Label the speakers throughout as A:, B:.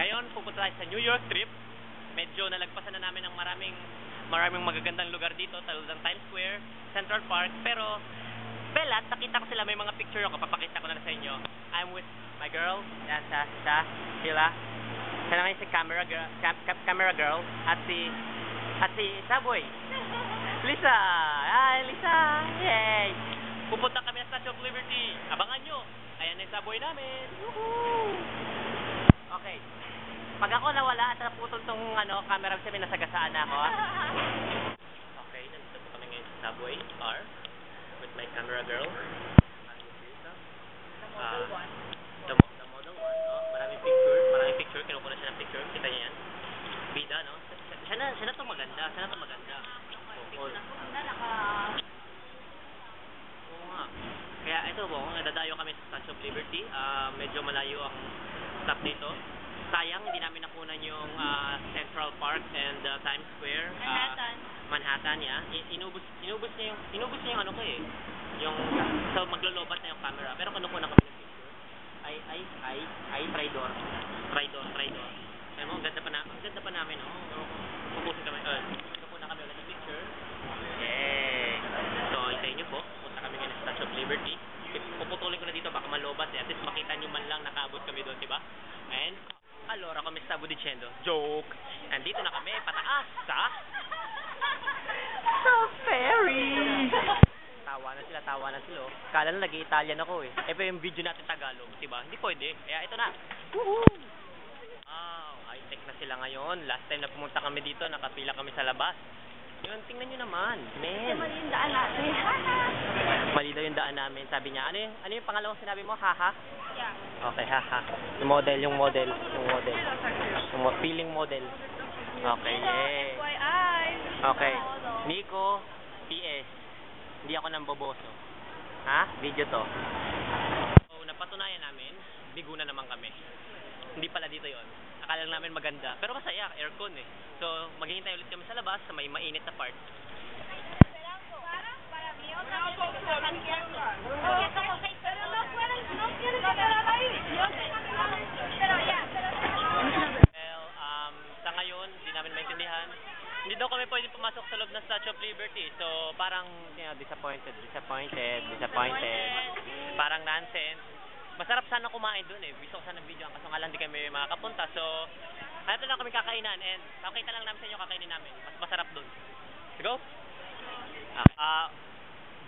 A: Ngayon, pupunta tayo sa New York trip. Medyo nalagpasan na namin ng maraming magagandang lugar dito, tulad ng Times Square, Central Park. Pero, Bella, nakita ko sila, may mga picture ako, papakita ko na sa inyo. I'm with my girl, yan, sila. Siya na ngayon si camera girl, at si Subway. Lisa! Hi, Lisa! Yay! Pupunta kami sa Statue of Liberty. Abangan nyo! Ayan na yung Subway namin. Woohoo! Okay. Pag ako nawala at naputol tong camera, sabi nasagasaan na ako. Okay, nandito po kami ngayon sa Subway car with my camera girl. The model one. Oh, maraming picture. Kinukuha siya ng picture. Kita niya yan. Bida, no? Siya na to maganda. Oo nga. Kaya ito po, nadadayo kami sa Statue of Liberty. Medyo malayo ang stop dito. Sayang, hindi namin nakunan yung Central Park and Times Square. Manhattan, yeah. Inubos niya yung ano ko eh. So maglolobat na yung camera. Pero kinukuha kami ng picture. Ay, traidor. Kaya mo, ang ganda pa namin, oh. Pupusin kami. Kinukuha kami ulit ng picture. Yay! So, hintayin nyo po. Punta kami ngayon sa Statue of Liberty. Puputulin ko na dito, baka malobat eh. At least makita nyo man lang nakaabot kami doon, diba? And, allora, come stavo dicendo? Joke! Andito na kami, pataas sa Ferry! Tawa na sila. Kala na nag-Italian ako eh. Eh, pero yung video natin Tagalog, diba? Hindi pwede. Kaya ito na. Woohoo! Wow, high-tech na sila ngayon. Last time na pumunta kami dito, nakapila kami sa labas. Yun, tingnan nyo naman. Men.
B: Mali yung daan natin.
A: Mali daw yung daan namin. Sabi niya, ano yung pangalawang sinabi mo? Haha?
B: Yeah.
A: Okay, haha. Yung model. Feeling model. Okay, yay.
B: FYI.
A: Okay. Nico, PS. Hindi ako nang boboso. Ha? Video to. So, napatunayan namin, bigo na naman kami. Hindi pala dito yon. Akala lang namin maganda. Pero masaya, aircon eh. So, maghihintay ulit kami sa labas sa may mainit na part. Sa ngayon, hindi namin maintindihan. Hindi daw kami pwede pumasok sa loob ng Statue of Liberty. So, parang, disappointed. Parang nonsense. Masarap sana kumain doon eh. Gusto ko sana video kaso nga lang di kami makakapunta. So, hanap na lang kami kakainan and pakita lang namin sa inyo kakainin namin. Mas masarap doon. Let's go?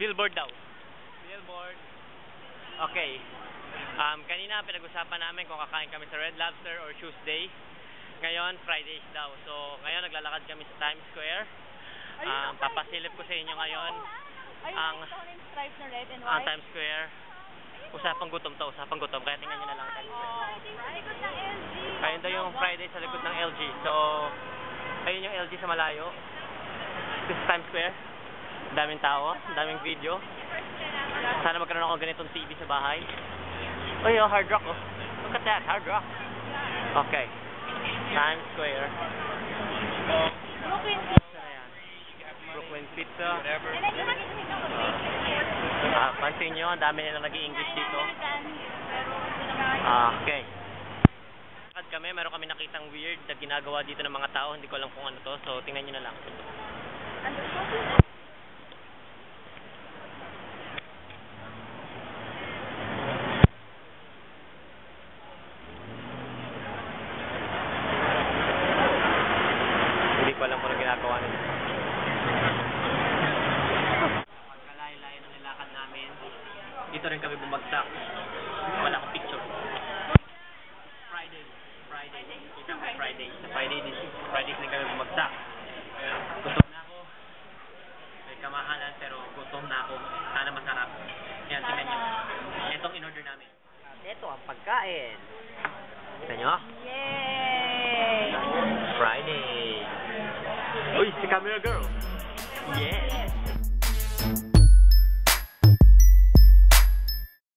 A: Billboard daw. Billboard. Okay. Kanina pinag-usapan namin kung kakain kami sa Red Lobster or Tuesday. Ngayon, Fridays daw. So, ngayon naglalakad kami sa Times Square. Papasilip ko sa inyo ngayon ang Times Square. Usapang gutom. Kaya tingnan nyo na lang Times Square. Ayun daw yung Friday sa likod ng LG. So, ayun yung LG sa malayo. This is Times Square. Daming tao, daming video. Sana magkaroon ako ganitong TV sa bahay. Oh, Hard Rock, oh. Look at that, Hard Rock. Okay. Times Square. Brooklyn Pizza. Pansin nyo, ang dami nilang nag-i-English dito. Okay. Kami, meron kami nakitang weird na ginagawa dito ng mga tao. Hindi ko alam kung ano to. So, tingnan nyo na lang. Hindi ko alam kung ano ginagawa nila. Pagkalay-lay ng nilakad namin, dito rin kami bumagsak. Wala akong picture. Friday. Kita ko Friday. Sa Friday din kami bumagsak. Gutom na ako. May kamahalan pero gutom na ako. Sana masarap. Yan, tingnan nyo. Itong in-order namin. Ito ang pagkain. Kita nyo?
B: Yay!
A: Friday. Uy, si camera girl. Yes.